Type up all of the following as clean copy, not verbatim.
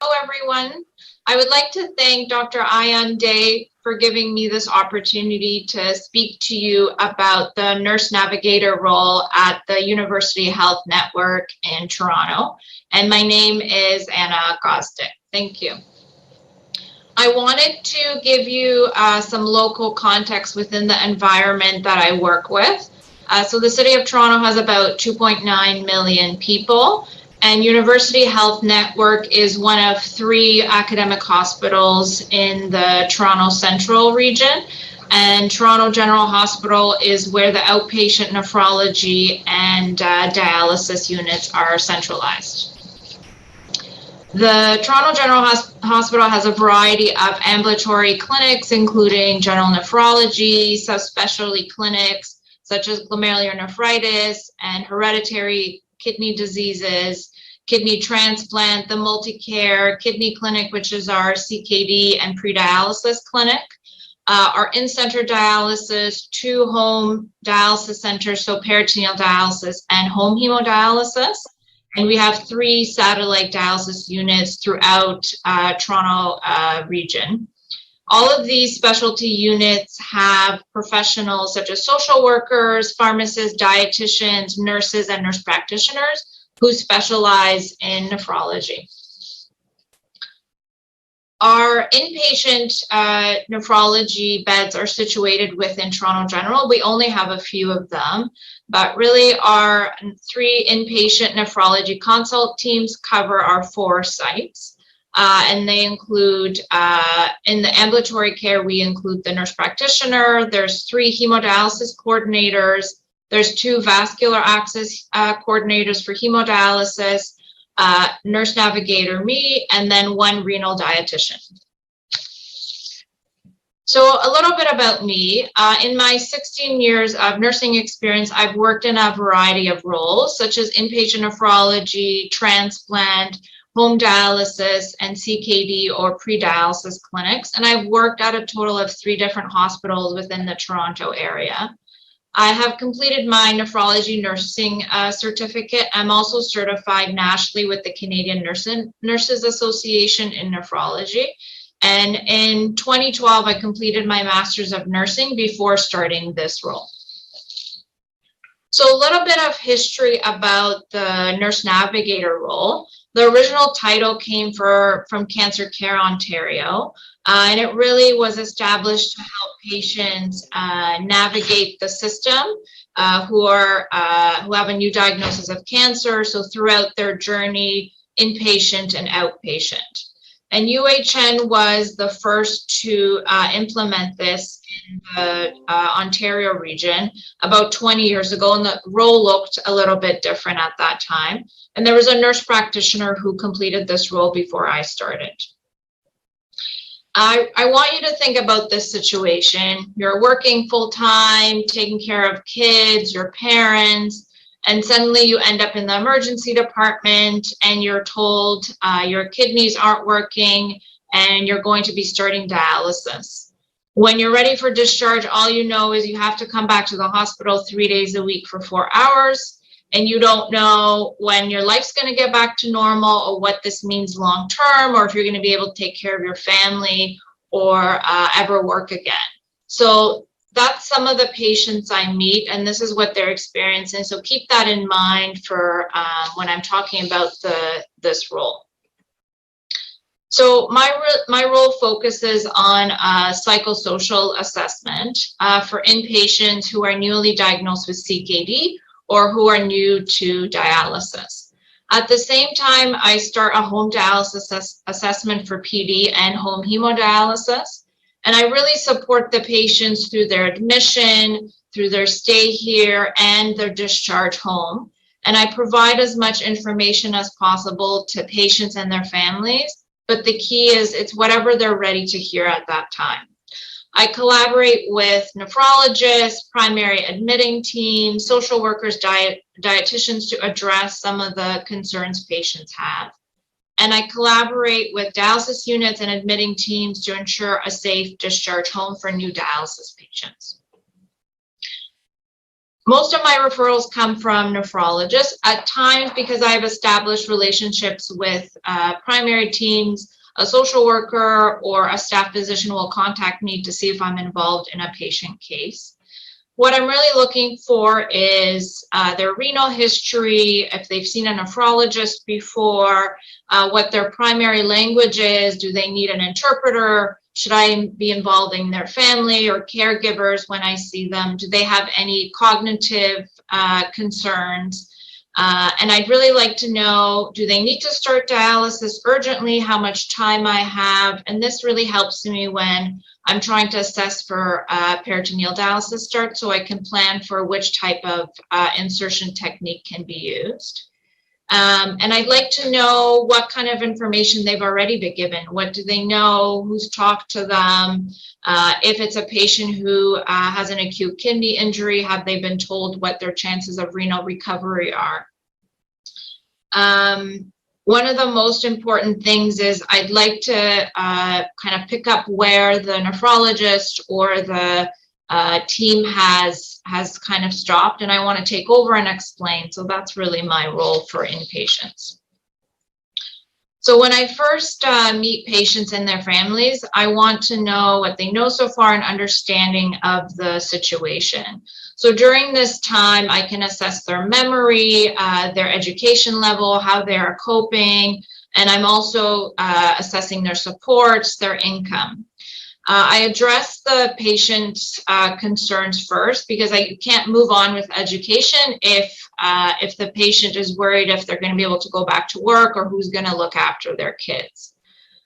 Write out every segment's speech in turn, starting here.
Hello, everyone. I would like to thank Dr. Ayan Day for giving me this opportunity to speak to you about the Nurse Navigator role at the University Health Network in Toronto. And my name is Anna Godzik. Thank you. I wanted to give you some local context within the environment that I work with. So the City of Toronto has about 2.9 million people. And University Health Network is one of 3 academic hospitals in the Toronto Central region. And Toronto General Hospital is where the outpatient nephrology and dialysis units are centralized. The Toronto General Hospital has a variety of ambulatory clinics, including general nephrology, subspecialty clinics, such as glomerulonephritis and hereditary kidney diseases, kidney transplant, the MultiCare kidney clinic, which is our CKD and pre-dialysis clinic, our in-center dialysis, 2 home dialysis centers, so peritoneal dialysis and home hemodialysis. And we have 3 satellite dialysis units throughout Toronto region. All of these specialty units have professionals such as social workers, pharmacists, dietitians, nurses, and nurse practitioners who specialize in nephrology. Our inpatient nephrology beds are situated within Toronto General. We only have a few of them, but really our 3 inpatient nephrology consult teams cover our 4 sites. And they include, in the ambulatory care, we include the nurse practitioner, there's 3 hemodialysis coordinators, there's 2 vascular access coordinators for hemodialysis, nurse navigator, me, and then 1 renal dietitian. So a little bit about me. In my 16 years of nursing experience, I've worked in a variety of roles, such as inpatient nephrology, transplant, home dialysis, and CKD or pre-dialysis clinics. And I've worked at a total of 3 different hospitals within the Toronto area. I have completed my nephrology nursing certificate. I'm also certified nationally with the Canadian Nurses Association in nephrology. And in 2012, I completed my Master's of Nursing before starting this role. So a little bit of history about the Nurse Navigator role. The original title came from Cancer Care Ontario, and it really was established to help patients navigate the system who have a new diagnosis of cancer, so throughout their journey, inpatient and outpatient. And UHN was the first to implement this in the Ontario region about 20 years ago, and the role looked a little bit different at that time. And there was a nurse practitioner who completed this role before I started. I want you to think about this situation. You're working full-time, taking care of kids, your parents, and suddenly you end up in the emergency department and you're told your kidneys aren't working and you're going to be starting dialysis. When you're ready for discharge, all you know is you have to come back to the hospital 3 days a week for 4 hours, and you don't know when your life's going to get back to normal or what this means long term, or if you're going to be able to take care of your family or ever work again. So that's some of the patients I meet, and this is what they're experiencing. So keep that in mind for when I'm talking about this role. So my role focuses on psychosocial assessment for inpatients who are newly diagnosed with CKD or who are new to dialysis. At the same time, I start a home dialysis assessment for PD and home hemodialysis. And I really support the patients through their admission, through their stay here, and their discharge home. And I provide as much information as possible to patients and their families. But the key is it's whatever they're ready to hear at that time. I collaborate with nephrologists, primary admitting teams, social workers, dietitians to address some of the concerns patients have. And I collaborate with dialysis units and admitting teams to ensure a safe discharge home for new dialysis patients. Most of my referrals come from nephrologists. At times, because I've established relationships with primary teams, a social worker or a staff physician will contact me to see if I'm involved in a patient case. What I'm really looking for is their renal history, if they've seen a nephrologist before, what their primary language is, do they need an interpreter? Should I be involving their family or caregivers when I see them? Do they have any cognitive concerns? And I'd really like to know, do they need to start dialysis urgently? How much time I have? And this really helps me when I'm trying to assess for peritoneal dialysis start, so I can plan for which type of insertion technique can be used. And I'd like to know what kind of information they've already been given. What do they know? Who's talked to them? If it's a patient who has an acute kidney injury, have they been told what their chances of renal recovery are? One of the most important things is I'd like to kind of pick up where the nephrologist or the team has kind of stopped, and I want to take over and explain. So that's really my role for inpatients. So when I first meet patients and their families, I want to know what they know so far and understanding of the situation. So during this time, I can assess their memory, their education level, how they are coping, and I'm also assessing their supports, their income. I address the patient's concerns first, because I can't move on with education if the patient is worried if they're going to be able to go back to work or who's going to look after their kids.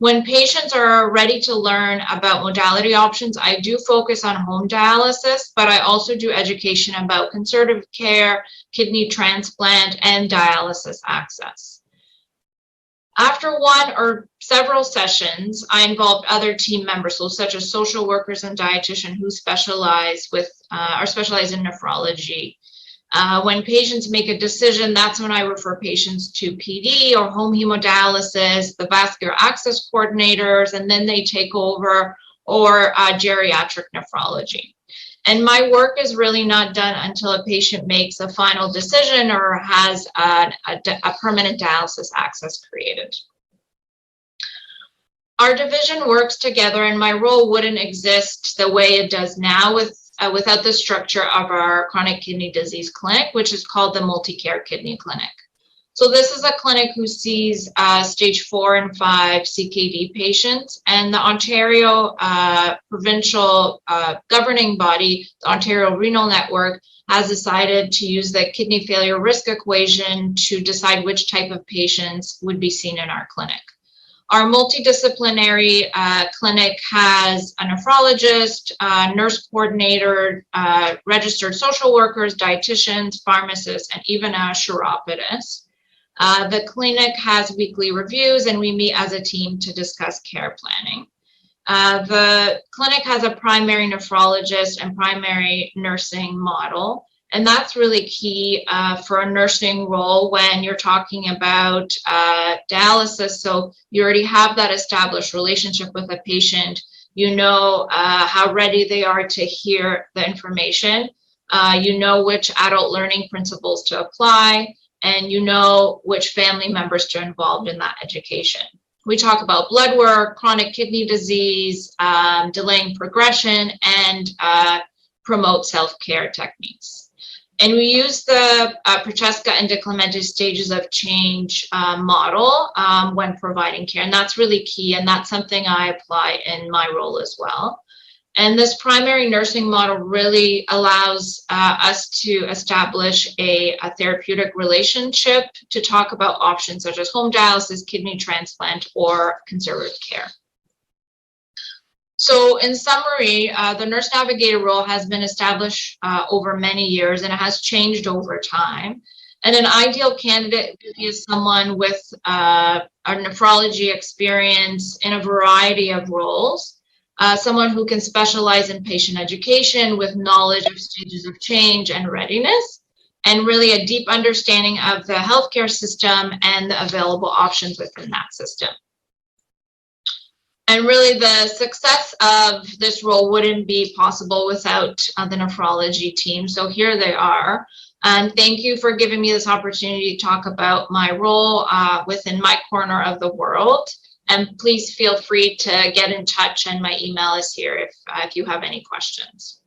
When patients are ready to learn about modality options, I do focus on home dialysis, but I also do education about conservative care, kidney transplant, and dialysis access. After one or several sessions, I involved other team members, so such as social workers and dietitians who specialize are specialized in nephrology. When patients make a decision, that's when I refer patients to PD or home hemodialysis, the vascular access coordinators, and then they take over, or geriatric nephrology. And my work is really not done until a patient makes a final decision or has a permanent dialysis access created. Our division works together, and my role wouldn't exist the way it does now without the structure of our chronic kidney disease clinic, which is called the MultiCare Kidney Clinic. So this is a clinic who sees stage 4 and 5 CKD patients, and the Ontario provincial governing body, the Ontario Renal Network, has decided to use the kidney failure risk equation to decide which type of patients would be seen in our clinic. Our multidisciplinary clinic has a nephrologist, nurse coordinator, registered social workers, dietitians, pharmacists, and even a chiropodist. The clinic has weekly reviews, and we meet as a team to discuss care planning. The clinic has a primary nephrologist and primary nursing model, and that's really key for a nursing role when you're talking about dialysis. So you already have that established relationship with a patient. You know how ready they are to hear the information. You know which adult learning principles to apply, and you know which family members to involve in that education. We talk about blood work, chronic kidney disease, delaying progression, and promote self-care techniques. And we use the Prochaska and DiClemente stages of change model when providing care, and that's really key, and that's something I apply in my role as well. And this primary nursing model really allows us to establish a therapeutic relationship to talk about options such as home dialysis, kidney transplant, or conservative care. So in summary, the nurse navigator role has been established over many years, and it has changed over time. And an ideal candidate is someone with a nephrology experience in a variety of roles. Someone who can specialize in patient education with knowledge of stages of change and readiness, and really a deep understanding of the healthcare system and the available options within that system. And really the success of this role wouldn't be possible without the nephrology team. So here they are. And thank you for giving me this opportunity to talk about my role within my corner of the world. And please feel free to get in touch, and my email is here if you have any questions.